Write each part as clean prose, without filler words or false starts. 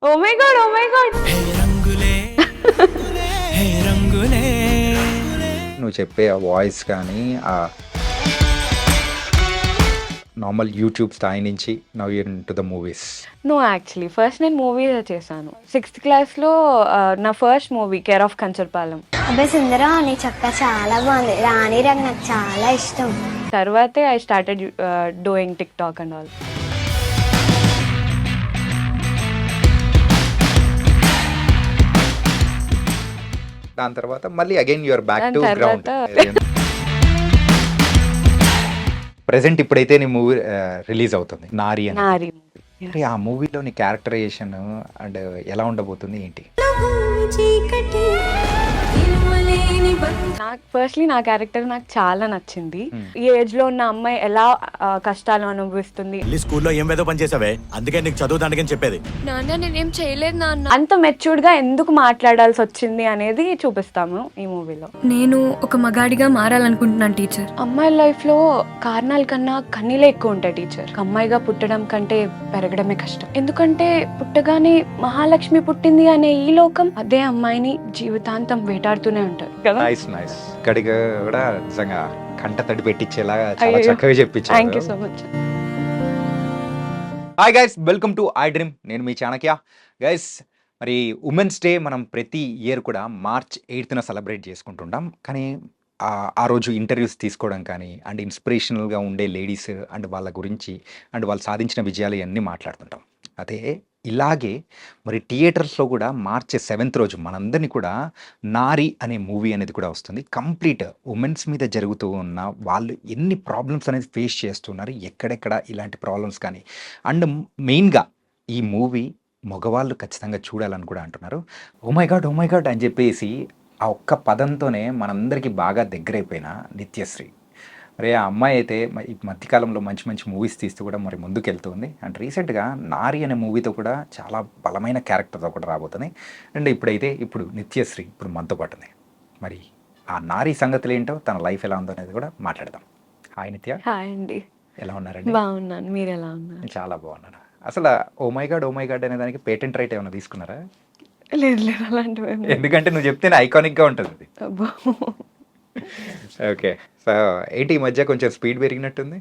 Oh my god, oh my god. నువ్వు చెప్పే ఆ వాయిస్ కానీ ఆ నార్మల్ యూట్యూబ్ స్థాయి నుంచి now you're into the movies. No, actually first నేను మూవీ చేశాను 6th క్లాస్లో. నా first movie care of Kancharapalem. అబ్బాయి సుందరం నీ చొక్కా చాలా బాగుంది, రాణి రంగు నాకు చాలా ఇష్టం. తర్వాతే I started doing tick talk and all. దాని తర్వాత మళ్ళీ అగైన్ యువర్ బ్యాక్ దాని టు గ్రౌండ్. తర్వాత ప్రెసెంట్ ఇప్పుడైతే నీ మూవీ రిలీజ్ అవుతుంది నారి అని. నారి మరి ఆ మూవీలో నీ క్యారెక్టరైజేషన్ అండ్ ఎలా ఉండబోతుంది ఏంటి? నాకు ఫస్ట్లీ నా క్యారెక్టర్ నాకు చాలా నచ్చింది. ఈ ఏజ్ లో ఉన్న అమ్మాయి ఎలా కష్టాలు అనుభవిస్తుంది. స్కూల్లో ఏం వేదో పని చేసావే, అందుకే నీకు చదువు దండకని చెప్పేది. నాన్న నేనేం చేయలేదు నాన్న. అంత మెచ్యూర్డ్ గా ఎందుకు మాట్లాడాల్సి వచ్చింది అనేది చూపిస్తాము ఈ మూవీలో. నేను ఒక మగాడిగా మారాలనుకుంటున్నాను టీచర్. అమ్మాయి లైఫ్ లో కారణాల కన్నా కన్నీలే ఎక్కువ ఉంటాయి టీచర్. అమ్మాయిగా పుట్టడం కంటే పెరగడమే కష్టం. ఎందుకంటే పుట్టగానే మహాలక్ష్మి పుట్టింది అనే ఈ లోకం అదే అమ్మాయిని జీవితాంతం వేటాడుతూనే ఉంటారు కదా. Nice nice. ఇక్కడికి కూడా నిజంగా కంట తడి పెట్టించేలాగా చాలా అయ్యో. చక్కగా థ్యాంక్ యూ చెప్పించారు. So much. Hi guys, welcome to I dream. నేను మీ చాణక్య. గైస్, మరి ఉమెన్స్ డే మనం ప్రతి ఇయర్ కూడా March 8th సెలబ్రేట్ చేసుకుంటుంటాం. కానీ ఆ రోజు ఇంటర్వ్యూస్ తీసుకోవడం కానీ అండ్ ఇన్స్పిరేషనల్గా ఉండే లేడీస్ అండ్ వాళ్ళ గురించి అండ్ వాళ్ళు సాధించిన విజయాలు ఇవన్నీ మాట్లాడుతుంటాం. అదే ఇలాగే మరి థియేటర్స్లో కూడా March 7th రోజు మనందరినీ కూడా నారి అనే మూవీ అనేది కూడా వస్తుంది. కంప్లీట్ ఉమెన్స్ మీద జరుగుతూ ఉన్న వాళ్ళు ఎన్ని ప్రాబ్లమ్స్ అనేది ఫేస్ చేస్తున్నారు, ఎక్కడెక్కడ ఇలాంటి ప్రాబ్లమ్స్ కానీ అండ్ మెయిన్గా ఈ మూవీ మగవాళ్ళు ఖచ్చితంగా చూడాలని కూడా అంటున్నారు. ఓ మై గాడ్ అని చెప్పేసి ఆ ఒక్క పదంతోనే మనందరికీ బాగా దగ్గరైపోయిన నిత్యశ్రీ. మరి ఆ అమ్మాయి అయితే ఈ మధ్యకాలంలో మంచి మంచి మూవీస్ తీస్తూ కూడా మరి ముందుకు వెళ్తుంది. అండ్ రీసెంట్గా నారి అనే మూవీతో కూడా చాలా బలమైన క్యారెక్టర్తో కూడా రాబోతుంది. అండ్ ఇప్పుడు నిత్యశ్రీ ఇప్పుడు మనతో పాటు ఉంది. మరి ఆ నారి సంగతులు ఏంటో, తన లైఫ్ ఎలా ఉందో అనేది కూడా మాట్లాడదాం. హాయ్ నిత్య, హాయ్ అండి. ఎలా ఉన్నారండి? బాగున్నాను, మీరు ఎలా ఉన్నారు? చాలా బాగున్నాను. అసలు ఓ మై గాడ్ అనే దానికి పేటెంట్ రైట్ ఏమైనా తీసుకున్నారా? లేదు లేదు, అలాంటివి ఏం లేవు. ఎందుకంటే నువ్వు చెప్తేనే ఐకానిక్గా ఉంటుంది అది. అబ్బో. ఓకే, సో ఏంటి ఈ మధ్య కొంచెం స్పీడ్ పెరిగినట్టుంది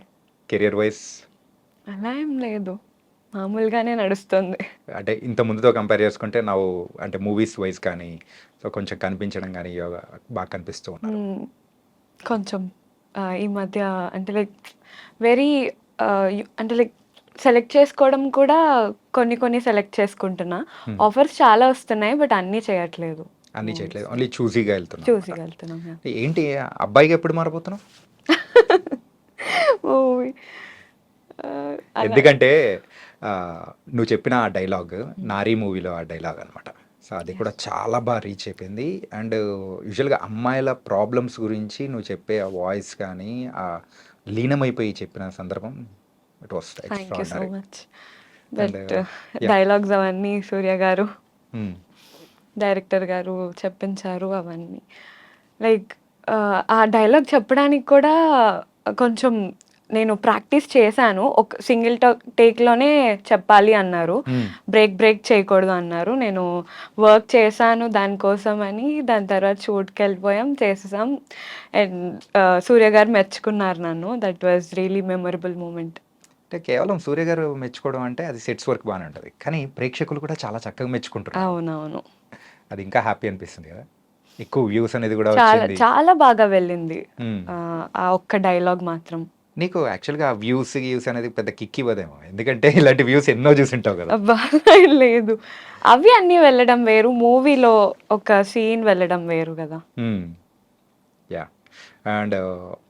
కెరియర్ వైజ్? అలా ఏం లేదు, మామూలుగానే నడుస్తుంది. అంటే ఇంత ముందుతో కంపేర్ చేసుకుంటే నువ్వు అంటే మూవీస్ వైజ్ కానీ సో కొంచెం కనిపించడం కానీ బాగా కనిపిస్తూ ఉన్నారు. కొంచెం ఈ మధ్య అంటే లైక్ వెరీ అంటే లైక్ సెలెక్ట్ చేసుకోవడం కూడా కొన్ని సెలెక్ట్ చేసుకుంటున్నా. ఆఫర్స్ చాలా వస్తున్నాయి బట్ అన్నీ చేయట్లేదు. అన్నీ చేయట్లేదు, ఓన్లీ చూసీగా వెళ్తున్నావు. చూసి వెళ్తున్నాం. ఏంటి అబ్బాయిగా ఎప్పుడు మారిపోతున్నావు? మూవీ ఎందుకంటే నువ్వు చెప్పిన ఆ డైలాగ్ నారీ మూవీలో ఆ డైలాగ్ అనమాట. సో అది కూడా చాలా బాగా రీచ్ అయిపోయింది. అండ్ యూజువల్గా అమ్మాయిల ప్రాబ్లమ్స్ గురించి నువ్వు చెప్పే ఆ వాయిస్ కానీ ఆ లీనమైపోయి చెప్పిన సందర్భం it was thank you so extraordinary. Much. But yeah. Dialogues అవన్నీ సూర్య గారు, డైరెక్టర్ గారు చెప్పించారు అవన్నీ. లైక్ ఆ డైలాగ్ చెప్పడానికి కూడా కొంచెం నేను ప్రాక్టీస్ చేశాను. ఒక సింగిల్ టేక్లోనే చెప్పాలి అన్నారు, బ్రేక్ చేయకూడదు అన్నారు. నేను వర్క్ చేశాను దానికోసం అని. దాని తర్వాత షూట్కి వెళ్ళిపోయాం, చేసేసాం. అండ్ సూర్య గారు మెచ్చుకున్నారు నన్ను. That was really memorable moment. అంటే కేవలం సూర్య గారు మెచ్చుకోవడం అంటే అది సెట్స్ వర్క్ బాగానే ఉంటుంది, కానీ ప్రేక్షకులు కూడా చాలా చక్కగా మెచ్చుకుంటారు. అవునవును, అది ఇంకా హ్యాపీ అనిపిస్తుంది కదా. ఎక్కువ వ్యూస్ అనేది కూడా చాలా వచ్చింది. చాలా బాగా వెళ్ళింది ఆ ఒక్క డైలాగ్ మాత్రం. నీకు యాక్చువల్గా వ్యూస్ అనేది పెద్ద కిక్ ఇవ్వదేమో, ఎందుకంటే ఇలాంటి వ్యూస్ ఎన్నో చూసింటావు కదా. అబ్బా లేదు, అవి అన్నీ వెళ్ళడం వేరు, మూవీలో ఒక సీన్ వెళ్ళడం వేరు కదా. యా. అండ్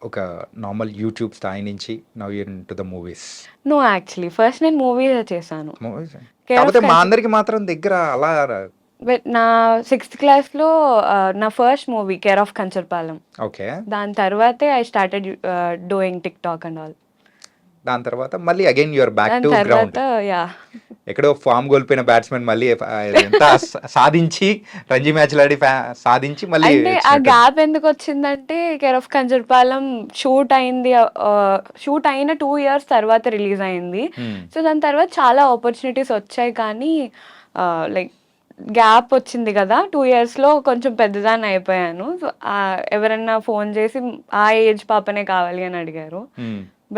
ఒక నార్మల్ యూట్యూబ్ స్థాయి నుంచి now you're into the movies. No, actually first నేను మూవీ చేశాను. మూవీస్ Care of కాకపోతే మా Country. అందరికి మాత్రం దగ్గర అలా బట్ నా 6th క్లాస్లో నా first movie care of Kancharapalem. Okay. దాని తర్వాతే I started doing tick talk and all. దాని తర్వాత మళ్ళీ అగైన్ యువర్ బ్యాక్ దాని టు గ్రౌండ్. తర్వాత యా, ఎక్కడో ఫామ్ కోల్పోయిన బ్యాట్స్మెన్ మళ్ళీ ఎంత సాధించి రంజీ మ్యాచ్లు ఆడి సాధించి మళ్ళీ అంటే ఆ గ్యాప్ ఎందుకు వచ్చిందంటే కేర్ ఆఫ్ కంచర్పాలెం షూట్ అయిన 2 years తర్వాత రిలీజ్ అయింది. సో దాని తర్వాత చాలా ఆపర్చునిటీస్ వచ్చాయి, కానీ లైక్ గ్యాప్ వచ్చింది కదా 2 yearsలో కొంచెం పెద్దదాన్ని అయిపోయాను. సో ఎవరన్నా ఫోన్ చేసి ఆ ఏజ్ పాపనే కావాలి అని అడిగారు.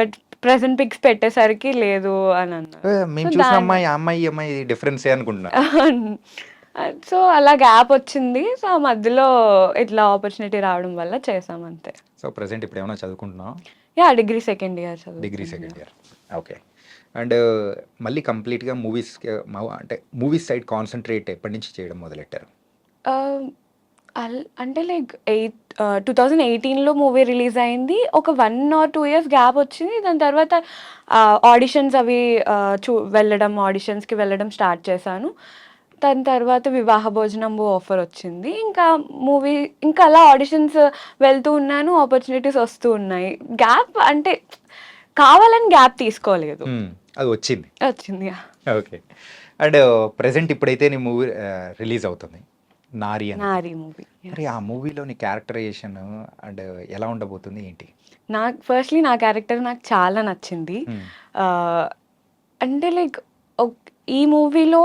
బట్ ప్రెజెంట్ పిక్స్ పెట్టేసరికి లేదు అని అన్నారు. మేము చూసిన అమ్మాయి ఆ అమ్మాయి ఈ అమ్మాయి డిఫరెన్సే అనుకుంటున్నా. సో అలా గ్యాప్ వచ్చింది. సో ఆ మధ్యలో ఇట్లా ఆపర్చునిటీ రావడం వల్ల చేసాం అంతే. సో ప్రెసెంట్ ఇప్పుడు ఏమైనా చదువుకుంటున్నావు? యా డిగ్రీ సెకండ్ ఇయర్ చదువు. Degree second year. Okay. And మళ్ళీ కంప్లీట్గా మూవీస్ అంటే మూవీస్ సైడ్ కాన్సన్ట్రేట్ ఎప్పటి నుంచి చేయడం మొదలెట్టారు? అంటే లైక్ 2018లో మూవీ రిలీజ్ అయింది. ఒక 1 or 2 years గ్యాప్ వచ్చింది. దాని తర్వాత ఆడిషన్స్ అవి ఆడిషన్స్కి వెళ్ళడం స్టార్ట్ చేశాను. దాని తర్వాత వివాహ భోజనంబు ఆఫర్ వచ్చింది. ఇంకా మూవీ ఇంకా అలా ఆడిషన్స్ వెళ్తూ ఉన్నాను, ఆపర్చునిటీస్ వస్తూ ఉన్నాయి. గ్యాప్ అంటే కావాలని గ్యాప్ తీసుకోలేదు, అది వచ్చింది. వచ్చింది. ఓకే. అండ్ ప్రెసెంట్ ఇప్పుడైతే నీ మూవీ రిలీజ్ అవుతుంది నారి అని. నారి మూవీ. మరి ఆ మూవీలో నీ క్యారెక్టరైజేషన్ అండ్ ఎలా ఉండబోతుంది ఏంటి? ఫస్ట్లీ నా క్యారెక్టర్ నాకు చాలా నచ్చింది. అంటే లైక్ ఈ మూవీలో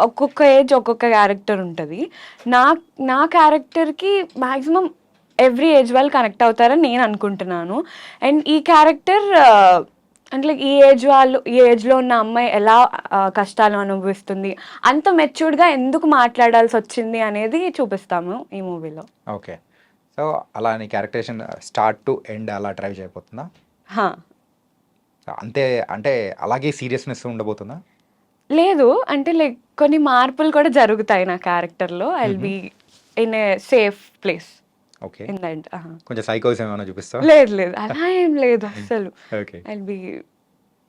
ఒక్కొక్క ఏజ్ ఒక్కొక్క క్యారెక్టర్ ఉంటుంది. నా క్యారెక్టర్కి మ్యాక్సిమం ఎవ్రీ ఏజ్ వాళ్ళు కనెక్ట్ అవుతారని నేను అనుకుంటున్నాను. అండ్ ఈ క్యారెక్టర్ అంటే లైక్ ఈ ఏజ్లో ఉన్న అమ్మాయి ఎలా కష్టాలు అనుభవిస్తుంది, అంత మెచ్యూర్డ్గా ఎందుకు మాట్లాడాల్సి వచ్చింది అనేది చూపిస్తాము ఈ మూవీలో. ఓకే. సో అలా నీ క్యారెక్టరేషన్ స్టార్ట్ టు ఎండ్ అలా డ్రైవ్ చేయబోతుందా? అంతే, అంటే అలాగే సీరియస్నెస్ ఉండబోతుందా? లేదు, అంటే లైక్ కొన్ని మార్పులు కూడా జరుగుతాయి నా క్యారెక్టర్లో. I will be in a safe place. Okay. In that. కొంచెం సైకోస్ ఏమైనా చూపిస్తావా? లేదు అలా ఏం లేదు అసలు. Okay. I will be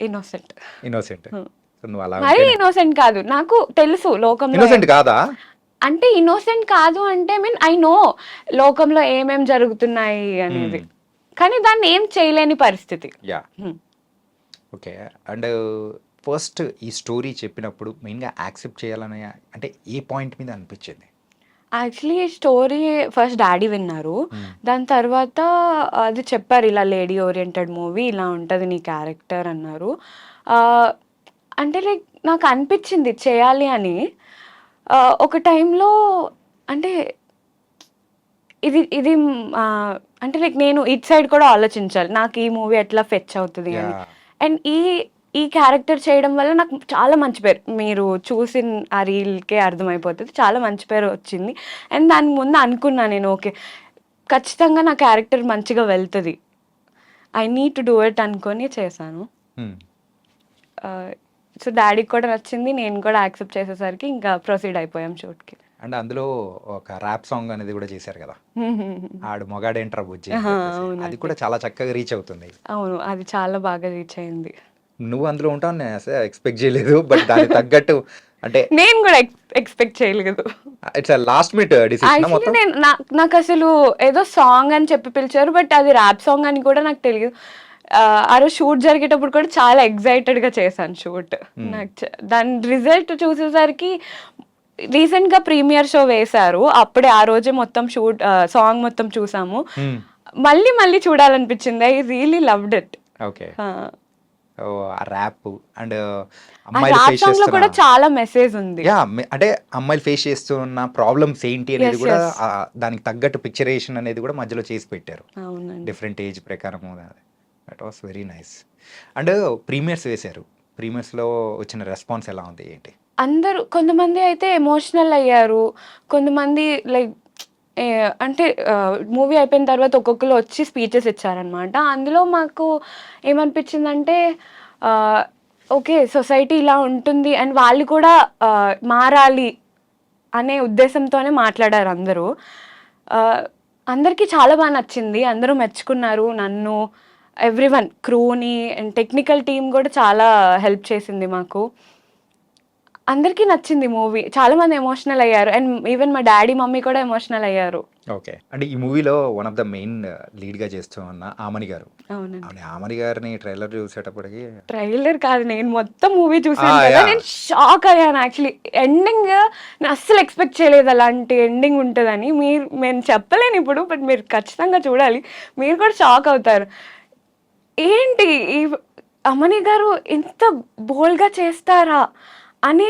innocent. So నువ్వు అలా మరీ ఇన్నోసెంట్ కాదు, నాకు తెలుసు లోకంలో. ఇన్నోసెంట్ కాదా? అంటే ఇన్నోసెంట్ కాదు అంటే ఐ నో లోకంలో ఏమేం జరుగుతున్నాయి అనేది, కానీ దాన్ని ఏం చేయలేని పరిస్థితి. యా. ఓకే. అండ్ ఫస్ట్ ఈ స్టోరీ చెప్పినప్పుడు మెయిన్గా యాక్సెప్ట్ చేయాలని అంటే ఏ పాయింట్ మీద అనిపించింది? యాక్చువల్లీ ఈ స్టోరీ ఫస్ట్ డాడీ విన్నారు. దాని తర్వాత అది చెప్పారు, ఇలా లేడీ ఓరియంటెడ్ మూవీ, ఇలా ఉంటుంది నీ క్యారెక్టర్ అన్నారు. అంటే లైక్ నాకు అనిపించింది చేయాలి అని. ఒక టైంలో అంటే ఇది అంటే లైక్ నేను ఇట్ సైడ్ కూడా ఆలోచించాలి, నాకు ఈ మూవీ ఎట్లా ఫెచ్ అవుతుంది అని. అండ్ ఈ క్యారెక్టర్ చేయడం వల్ల నాకు చాలా మంచి పేరు, మీరు చూసి ఆ రీల్కే అర్థమైపోతుంది, చాలా మంచి పేరు వచ్చింది. అండ్ దాని ముందు అనుకున్నా నేను, ఓకే ఖచ్చితంగా నా క్యారెక్టర్ మంచిగా వెళ్తుంది, I need to do it అనుకొని చేశాను. సో డాడీకి కూడా నచ్చింది, నేను కూడా యాక్సెప్ట్ చేసేసరికి ఇంకా ప్రొసీడ్ అయిపోయాం షూట్కి. అండ్ అందులో ఒక ర్యాప్ సాంగ్ అనేది కూడా చేశారు కదా, ఆడు మొగాడేంట్రా బుజ్జి, అది కూడా చాలా చక్కగా రీచ్ అవుతుంది. అవును, అది చాలా బాగా రీచ్ అయింది. నువ్వు అందులో ఉంటావు నేను అసలు ఎక్స్పెక్ట్ చేయలేదు, బట్ దానికి తగ్గట్టు అంటే నేను కూడా ఎక్స్పెక్ట్ చేయలేదు. ఇట్స్ లాస్ట్ మినిట్ డిసిషన్ మొత్తం. నాకు అసలు ఏదో సాంగ్ అని చెప్పి పిలిచారు, బట్ అది ర్యాప్ సాంగ్ అని కూడా నాకు తెలియదు. ఆ రోజు షూట్ జరిగేటప్పుడు కూడా చాలా ఎక్సైటెడ్గా చేశాను షూట్. నాకు దాని రిజల్ట్ చూసేసరికి రీసెంట్గా ప్రీమియర్ షో వేశారు, అప్పుడే ఆ రోజే మొత్తం సాంగ్ మొత్తం చూసాము. మళ్ళీ చూడాలనిపించింది. I really loved it. Okay. Rap and song లో కూడా చాలా మెసేజ్ ఉంది. అంటే అమ్మాయిలు ఫేస్ చేస్తున్న ప్రాబ్లమ్స్ ఏంటి అనేది కూడా దానికి తగ్గట్టు పిక్చరేషన్ అనేది కూడా మధ్యలో చేసి పెట్టారు, డిఫరెంట్ ఏజ్ ప్రకారం. That was very nice. And premieres వేశారు, ప్రీమియర్స్లో వచ్చిన రెస్పాన్స్ ఎలా ఉంది ఏంటి? అందరూ కొంతమంది అయితే ఎమోషనల్ అయ్యారు, కొంతమంది లైక్ అంటే మూవీ అయిపోయిన తర్వాత ఒక్కొక్కరు వచ్చి స్పీచెస్ ఇచ్చారనమాట. అందులో మాకు ఏమనిపించిందంటే ఓకే సొసైటీ ఇలా ఉంటుంది అండ్ వాళ్ళు కూడా మారాలి అనే ఉద్దేశంతోనే మాట్లాడారు అందరూ. అందరికీ చాలా బాగా నచ్చింది, అందరూ మెచ్చుకున్నారు నన్ను, ఎవ్రీవన్, క్రూని అండ్ టెక్నికల్ టీమ్ కూడా చాలా హెల్ప్ చేసింది మాకు. అందరికీ నచ్చింది మూవీ, చాలా మంది ఎమోషనల్ అయ్యారు అండ్ ఈవెన్ మా డాడీ మమ్మీ కూడా ఎమోషనల్ అయ్యారు. ఓకే. అంటే ఈ మూవీలో వన్ ఆఫ్ ద మెయిన్ లీడ్గా చేస్తూ ఉన్న ఆమని గారు. అవునండి. ఆమని గారిని ట్రైలర్ చూసేటప్పటికి, ట్రైలర్ కాదు నేను మొత్తం మూవీ చూసాను కదా, నేను షాక్ అయ్యాను యాక్చువల్లీ. ఎండింగ్ నేను అస్సలు ఎక్స్పెక్ట్ చేయలేదు అలాంటి ఎండింగ్ ఉంటుందని. నేను చెప్పలేను ఇప్పుడు, బట్ మీరు ఖచ్చితంగా చూడాలి, మీరు కూడా షాక్ అవుతారు. ఏంటి ఈ అమని గారు ఇంత బోల్డ్గా చేస్తారా అనే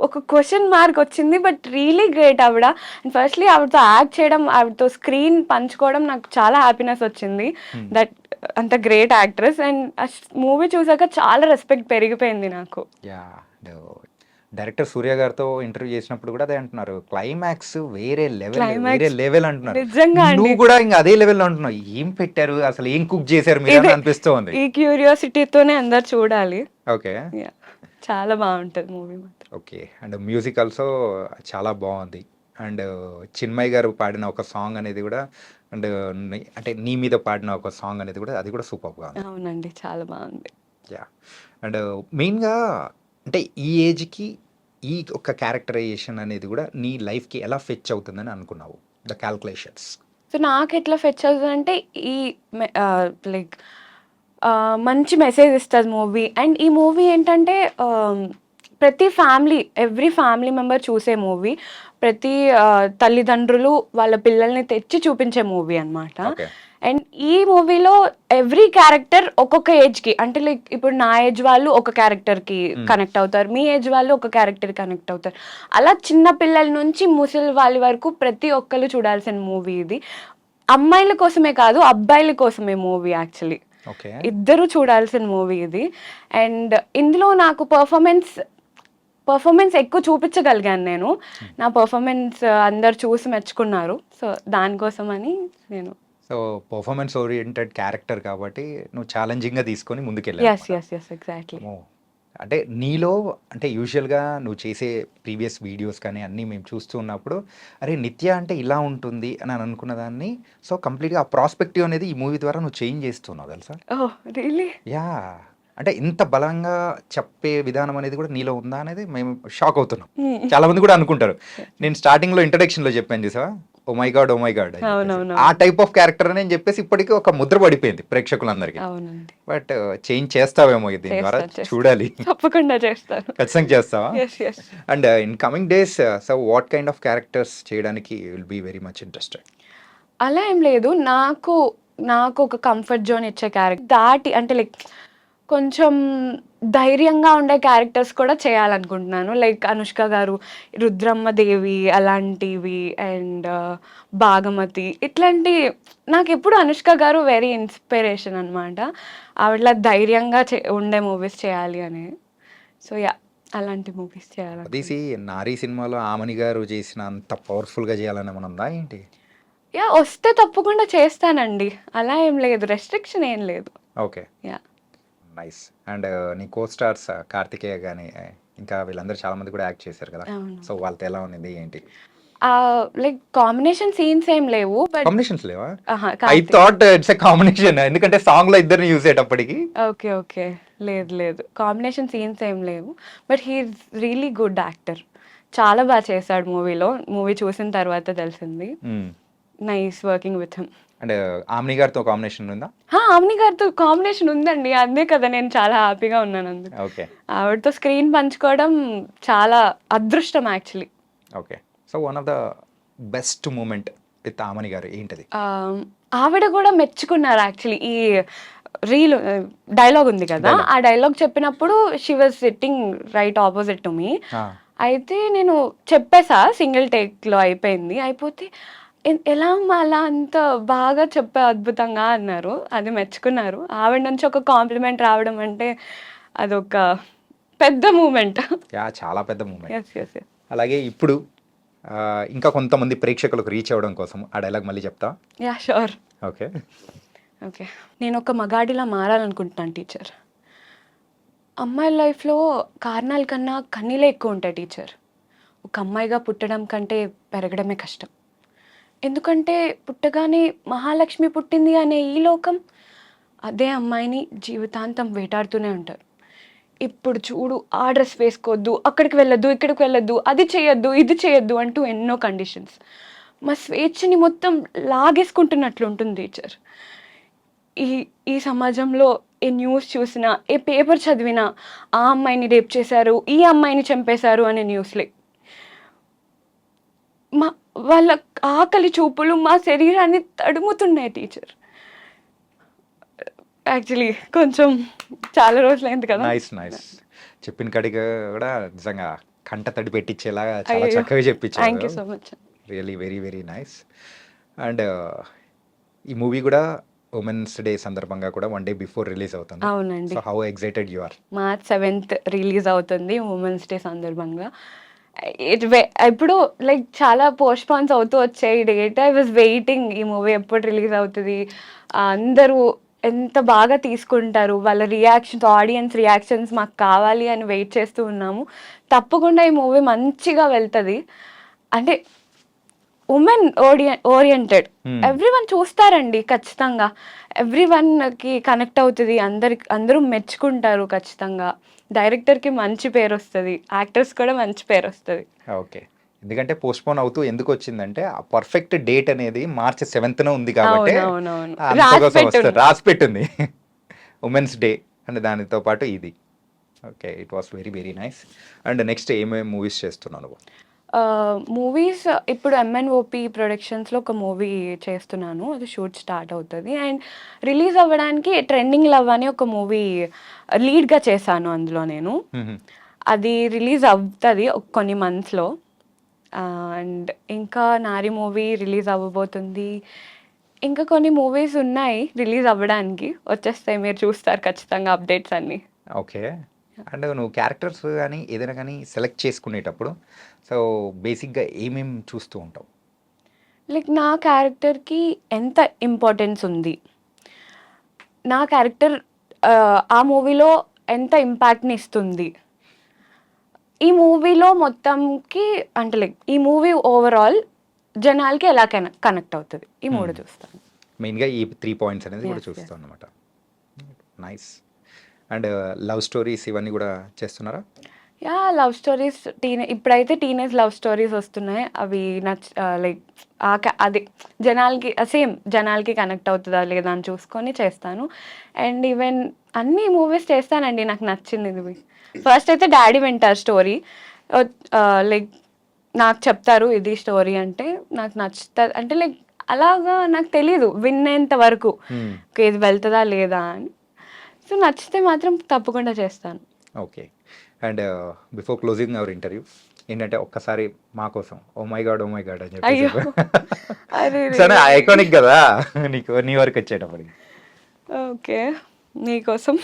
ఒక క్వశ్చన్ మార్క్ వచ్చింది. బట్ రియలీ గ్రేట్ ఆవిడ. అండ్ ఫస్ట్లీ ఆవిడతో యాక్ట్ చేయడం, ఆవిడతో స్క్రీన్ పంచుకోవడం నాకు చాలా హ్యాపీనెస్ వచ్చింది. దట్ అంత గ్రేట్ యాక్ట్రెస్. అండ్ ఆ మూవీ చూసాక చాలా రెస్పెక్ట్ పెరిగిపోయింది నాకు. యా డైరెక్టర్ సూర్య గారితో ఇంటర్వ్యూ చేసినప్పుడు కూడా అదే అంటున్నారు, క్లైమాక్స్ వేరే లెవెల్, Climax వేరే లెవెల్ అంటున్నారు. నిజంగా అండి. నువ్వు కూడా ఇంకా అదే లెవెల్లో అంటున్నావు. ఏం పెట్టారు అసలు, ఏం కుక్ చేశారు మీరు అని అనిపిస్తోంది. ఈ క్యూరియాసిటీతోనే అందరు చూడాలి. Okay Yeah. చాలా బాగుంటుంది మూవీ మాత్రం. ఓకే. అండ్ మ్యూజిక్ ఆల్సో చాలా బాగుంది. అండ్ చిన్మయ్ గారు పాడిన ఒక సాంగ్ అనేది కూడా, అండ్ అంటే నీ మీద పాడిన ఒక సాంగ్ అనేది కూడా, అది కూడా సూపర్గా ఉంది. అవునండి, చాలా బాగుంది. యా. అండ్ మెయిన్గా అంటే ఈ ఏజ్కి ఈ ఒక క్యారెక్టరైజేషన్ అనేది కూడా నీ లైఫ్కి ఎలా ఫెచ్ అవుతుందని అనుకున్నావు, ద క్యాల్కులేషన్స్? సో నాకు ఎట్లా ఫెచ్ అవుతుందంటే ఈ లైక్ మంచి మెసేజ్ ఇస్తుంది మూవీ. అండ్ ఈ మూవీ ఏంటంటే ప్రతి ఫ్యామిలీ, ఎవ్రీ ఫ్యామిలీ మెంబర్ చూసే మూవీ. ప్రతి తల్లిదండ్రులు వాళ్ళ పిల్లల్ని తెచ్చి చూపించే మూవీ అనమాట. ఓకే. అండ్ ఈ మూవీలో ఎవ్రీ క్యారెక్టర్ ఒక్కొక్క ఏజ్కి, అంటే లైక్ ఇప్పుడు నా ఏజ్ వాళ్ళు ఒక క్యారెక్టర్కి కనెక్ట్ అవుతారు, మీ ఏజ్ వాళ్ళు ఒక క్యారెక్టర్ కనెక్ట్ అవుతారు. అలా చిన్న పిల్లల నుంచి ముసలి వాళ్ళ వరకు ప్రతి ఒక్కరు చూడాల్సిన మూవీ ఇది. అమ్మాయిల కోసమే కాదు, అబ్బాయిల కోసమే మూవీ యాక్చువల్లీ. ఓకే. ఇద్దరు చూడాల్సిన మూవీ ఇది. అండ్ ఇందులో నాకు పర్ఫార్మెన్స్ ఎక్కువ చూపించగలిగాను నేను. నా పర్ఫార్మెన్స్ అందరు చూసి మెచ్చుకున్నారు. సో దానికోసమని నేను సో పర్ఫార్మెన్స్ ఓరియంటెడ్ క్యారెక్టర్ కాబట్టి నువ్వు ఛాలెంజింగ్గా తీసుకొని ఎస్ ముందుకెళ్ళావు. Yes yes exactly. అంటే నీలో అంటే యూజువల్గా నువ్వు చేసే ప్రీవియస్ వీడియోస్ కానీ అన్నీ మేము చూస్తూ ఉన్నప్పుడు, అరే నిత్య అంటే ఇలా ఉంటుంది అని అనుకున్న దాన్ని, సో కంప్లీట్గా ఆ ప్రాస్పెక్టివ్ అనేది ఈ మూవీ ద్వారా నువ్వు చేంజ్ చేస్తున్నావు తెలుసా. Oh really? యా. అంటే ఇంత బలంగా చెప్పే విధానం అనేది కూడా నీలో ఉందా అనేది మేము షాక్ అవుతున్నాం. చాలా మంది కూడా అనుకుంటారు. నేను స్టార్టింగ్ లో ఇంట్రడక్షన్ లో చెప్పాను చూసావా, oh my god oh my god, అవునవును. ఆ టైప్ ఆఫ్ క్యారెక్టర్ అని చెప్పేసి ఇప్పటికీ ఒక ముద్ర పడిపోయింది ప్రేక్షకులందరికీ. అవునండి, బట్ చేంజ్ చేస్తావేమో దీని ద్వారా, చేస్తాను. చూడాలి. తప్పకుండా చేస్తాను. ఖచ్చితంగా చేస్తావా? Yes yes. And in coming days so what kind of characters చేయడానికి will be very much interested? అలా ఏం లేదు, నాకు ఒక కంఫర్ట్ జోన్ ఇచ్చే క్యారెక్టర్ దాటి, అంటే లైక్ కొంచెం ధైర్యంగా ఉండే క్యారెక్టర్స్ కూడా చేయాలనుకుంటున్నాను. లైక్ అనుష్క గారు, రుద్రమ్మ దేవి అలాంటివి, అండ్ భాగమతి, ఇట్లాంటి. నాకు ఎప్పుడు అనుష్క గారు వెరీ ఇన్స్పిరేషన్ అనమాట. ఆవిడలా ధైర్యంగా ఉండే మూవీస్ చేయాలి అని. సో యా, అలాంటి మూవీస్ చేయాలి. తీసి నారీ సినిమాలో ఆమని గారు చేసిన అంత పవర్ఫుల్గా చేయాలని ఏమైనా ఉందా ఏంటి? యా, వస్తే తప్పకుండా చేస్తానండి. అలా ఏం లేదు, రెస్ట్రిక్షన్ ఏం లేదు. ఓకే. యా. నైస్. అండ్ నీ కో స్టార్స్ కార్తికేయ కానీ ఇంకా వీళ్ళందరూ చాలా మంది కూడా యాక్ట్ చేశారు కదా, అవును. సో వాళ్ళతో ఎలా ఉంది ఏంటి? లైక్ కాంబినేషన్ సీన్స్ ఏం లేవు, బట్ కాంబినేషన్స్ లేవా? I thought it's a combination, ఎందుకంటే సాంగ్ లో ఇద్దరిని చూసేటప్పటికి. ఓకే ఓకే, లేదు కాంబినేషన్ సీన్స్ ఏం లేవు. But he's really good actor. చాలా బాగా చేశాడు మూవీలో. మూవీ చూసిన తర్వాత తెలిసింది. Nice working with him. And Amani గారితో కాంబినేషన్ ఉందా? ఆమ్ని గారితో కాంబినేషన్ ఉందండి, అదే కదా నేను చాలా హ్యాపీగా ఉన్నాను అందుకు. ఓకే. ఆవిడతో స్క్రీన్ పంచుకోవడం చాలా అదృష్టం actually. Okay. So one of the best moment with Amani garu ఏంటది? ఆవిడ కూడా మెచ్చుకున్నారు యాక్చువల్లీ. ఈ రీల్ డైలాగ్ ఉంది కదా, ఆ డైలాగ్ చెప్పినప్పుడు she was sitting right opposite to me. అయితే నేను చెప్పేసా, సింగిల్ టేక్లో అయిపోయింది. అయిపోతే ఎలా అమ్మా అలా అంత బాగా చెప్పే అద్భుతంగా అన్నారు. అది మెచ్చుకున్నారు. ఆవిడ నుంచి ఒక కాంప్లిమెంట్ రావడం అంటే అదొక పెద్ద మూమెంట్. యా, చాలా పెద్ద మూమెంట్. Yes yes yes. అలాగే ఇప్పుడు ఇంకా కొంతమంది ప్రేక్షకులకు రీచ్ అవ్వడం కోసం ఆ డైలాగ్ మళ్ళీ చెప్తా. Yeah sure. ఓకే. ఓకే. నేను ఒక మగాడిలా మారాలనుకుంటున్నాను టీచర్. అమ్మాయిల లైఫ్లో కారణాల కన్నా కన్నీలే ఎక్కువ ఉంటాయి టీచర్. ఒక అమ్మాయిగా పుట్టడం కంటే పెరగడమే కష్టం. ఎందుకంటే పుట్టగానే మహాలక్ష్మి పుట్టింది అనే ఈ లోకం అదే అమ్మాయిని జీవితాంతం వేటాడుతూనే ఉంటారు. ఇప్పుడు చూడు, ఆ డ్రెస్ వేసుకోవద్దు, అక్కడికి వెళ్ళొద్దు, ఇక్కడికి వెళ్ళొద్దు, అది చేయొద్దు, ఇది చేయొద్దు అంటూ ఎన్నో కండిషన్స్. మా స్వేచ్ఛని మొత్తం లాగేసుకుంటున్నట్లు ఉంటుంది టీచర్. ఈ సమాజంలో ఏ న్యూస్ చూసినా, ఏ పేపర్ చదివినా ఆ అమ్మాయిని రేప్ చేశారు, ఈ అమ్మాయిని చంపేశారు అనే న్యూస్లే. వాళ్ళ ఆకలి చూపులు మా శరీరాన్ని తడుముతున్నాయి టీచర్. యాక్చువల్లీ కొంచెం చాలా రోజులైంది కదా. నైస్. చెప్పిన కాడికి కూడా నిజంగా కంట తడి పెట్టించేలా చాలా అయ్యో. చక్కగా థ్యాంక్ యూ చెప్పించారు. So much. Really very very nice. And ఈ మూవీ కూడా ఉమెన్స్ డే సందర్భంగా కూడా 1 డే బిఫోర్ రిలీజ్ అవుతుంది. అవునండి. So how excited you are? March 7th release అవుతుంది ఉమెన్స్ డే సందర్భంగా. ఇప్పుడు లైక్ చాలా పోస్ట్‌పోన్స్ అవుతూ వచ్చాయి డేట్. ఐ వాజ్ వెయిటింగ్ ఈ మూవీ ఎప్పుడు రిలీజ్ అవుతది, అందరూ ఎంత బాగా తీసుకుంటారు, వాళ్ళ రియాక్షన్స్, ఆడియన్స్ రియాక్షన్స్ మాకు కావాలి అని వెయిట్ చేస్తూ ఉన్నాము. తప్పకుండా ఈ మూవీ మంచిగా వెళ్తుంది. అంటే ఉమెన్ ఓరియంటెడ్, ఎవ్రీవన్ చూస్తారండి ఖచ్చితంగా. ఎవ్రీవన్కి కనెక్ట్ అవుతుంది, అందరూ మెచ్చుకుంటారు ఖచ్చితంగా. డైరెక్టర్కి మంచి పేరు వస్తుంది, యాక్టర్స్ కూడా మంచి పేరు వస్తుంది. ఓకే. ఎందుకంటే పోస్ట్‌పోన్ అవుతూ ఎందుకు వచ్చిందంటే ఆ పర్ఫెక్ట్ డేట్ అనేది మార్చ్ 7th ఉంది కాబట్టి అవునవునవును. అందుకోసం వస్తుంది, రాసి పెట్టింది ఉమెన్స్ డే అండ్ దానితో పాటు ఇది. Okay, it was very very nice. And next ఏమేమి మూవీస్ చేస్తున్నావు నువ్వు? మూవీస్ ఇప్పుడు ఎంఎన్ఓపి ప్రొడక్షన్స్లో ఒక మూవీ చేస్తున్నాను, అది షూట్ స్టార్ట్ అవుతుంది. అండ్ రిలీజ్ అవ్వడానికి ట్రెండింగ్ లవ్ అని ఒక మూవీ లీడ్గా చేశాను అందులో నేను. అది రిలీజ్ అవుతుంది కొన్ని మంత్స్లో. అండ్ ఇంకా నారి మూవీ రిలీజ్ అవ్వబోతుంది. ఇంకా కొన్ని మూవీస్ ఉన్నాయి రిలీజ్ అవ్వడానికి, వచ్చేస్తాయి, మీరు చూస్తారు ఖచ్చితంగా అప్డేట్స్ అన్నీ. ఓకే. అండ్ నువ్వు క్యారెక్టర్స్ కానీ ఏదైనా కానీ సెలెక్ట్ చేసుకునేటప్పుడు సో బేసిక్గా ఏమేమి చూస్తూ ఉంటావు? లైక్ నా క్యారెక్టర్కి ఎంత ఇంపార్టెన్స్ ఉంది, నా క్యారెక్టర్ ఆ మూవీలో ఎంత ఇంపాక్ట్ని ఇస్తుంది, ఈ మూవీలో మొత్తంకి అంటే లైక్ ఈ మూవీ ఓవరాల్ జనాలకి ఎలా కనెక్ట్ అవుతుంది, ఈ మూడు చూస్తాను. మెయిన్గా ఈ 3 పాయింట్స్ అనేది కూడా Yes, చూస్తావు అనమాట. నైస్. అండ్ లవ్ స్టోరీస్ ఇవన్నీ కూడా చేస్తున్నారా? యా, లవ్ స్టోరీస్ ఇప్పుడైతే టీనేజ్ లవ్ స్టోరీస్ వస్తున్నాయి. అవి లైక్ అది జనాలకి కనెక్ట్ అవుతుందా లేదా అని చూసుకొని చేస్తాను. అండ్ ఈవెన్ అన్ని మూవీస్ చేస్తానండి నాకు నచ్చింది. ఇది ఫస్ట్ అయితే డాడీ వింటారు స్టోరీ, లైక్ నాకు చెప్తారు ఇది స్టోరీ అంటే నాకు నచ్చుతుంది. అంటే లైక్ అలాగా నాకు తెలీదు విన్నేంత వరకు ఇది వెళ్తుందా లేదా అని. సో నచ్చితే మాత్రం తప్పకుండా చేస్తాను. Okay. And before closing our interview ఏంటంటే ఒక్కసారి మా కోసం ఓ మై గాడ్ అని అయ్యో. అరే చెప్పి సరే ఐకానిక్ కదా నీకు నీ వరకు వచ్చేటప్పటికి. ఓకే, నీకోసం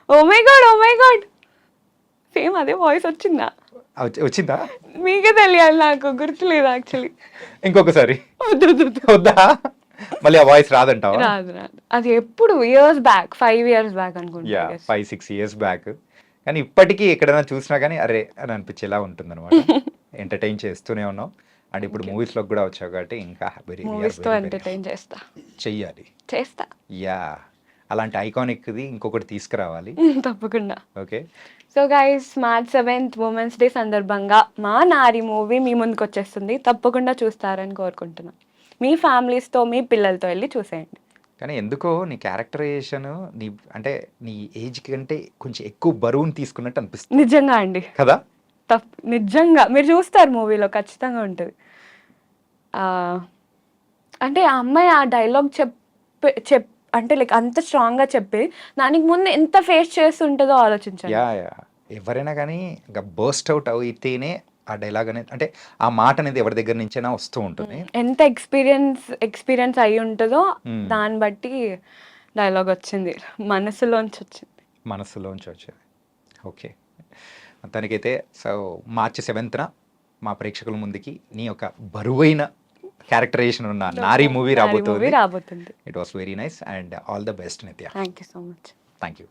ఓ మై గాడ్ సేమ్ అదే వాయిస్ వచ్చిందా? వచ్చిందా? మీకే తెలియాలి, నాకు గుర్తులేదు యాక్చువల్లీ. ఇంకొకసారి వద్దా? మళ్ళీ ఆ వాయిస్ రాదంటావా? రాదు. అది ఎప్పుడు ఇయర్స్ బ్యాక్, 5 years బ్యాక్ అనుకుంటా. Yeah, 5-6 years back. కానీ ఇప్పటికీ ఎక్కడైనా చూసినా కానీ అరే అని అనిపించేలా ఉంటుంది అనమాట. ఎంటర్టైన్ చేస్తూనే ఉన్నాం. అండ్ ఇప్పుడు మూవీస్లో కూడా వచ్చావు కాబట్టి ఇంకా మూవీస్తో ఎంటర్టైన్ చేస్తా. యా, అలాంటి ఐకానిక్ది ఇంకొకటి తీసుకురావాలి. తప్పకుండా. Okay. So guys, March 7th women's day సందర్భంగా మా నారి మూవీ మీ ముందుకు వచ్చేస్తుంది. తప్పకుండా చూస్తారని కోరుకుంటున్నాను. మీ ఫ్యామిలీస్తో, మీ పిల్లలతో వెళ్ళి చూసేయండి. కానీ ఎందుకో నీ క్యారెక్టరైజేషన్ అంటే నీ ఏజ్ కంటే కొంచెం ఎక్కువ బరువుని తీసుకున్నట్టు అనిపిస్తుంది. నిజంగా అండి, కదా? నిజంగా మీరు చూస్తారు మూవీలో ఖచ్చితంగా ఉంటుంది. అంటే ఆ అమ్మాయి ఆ డైలాగ్ అంటే లైక్ అంత స్ట్రాంగ్గా చెప్పి దానికి ముందు ఎంత ఫేస్ చేస్తుంటుందో ఆలోచించండి. యా, ఎవరైనా కానీ ఇంకా బర్స్ట్ అవుట్ అయితేనే ఆ డైలాగ్ అనేది, అంటే ఆ మాట అనేది ఎవరి దగ్గర నుంచైనా వస్తూ ఉంటుంది. ఎంత ఎక్స్పీరియన్స్ అయి ఉంటుందో దాన్ని బట్టి డైలాగ్ వచ్చింది, మనసులోంచి వచ్చింది. ఓకే. తనకైతే సో మార్చి 7th మా ప్రేక్షకుల ముందుకి నీ యొక్క బరువైన క్యారెక్టరైజేషన్ ఉన్న నారీ మూవీ రాబోతుంది. రాబోతుంది. It was very nice and all the best Nithya. Thank you so much. Thank you.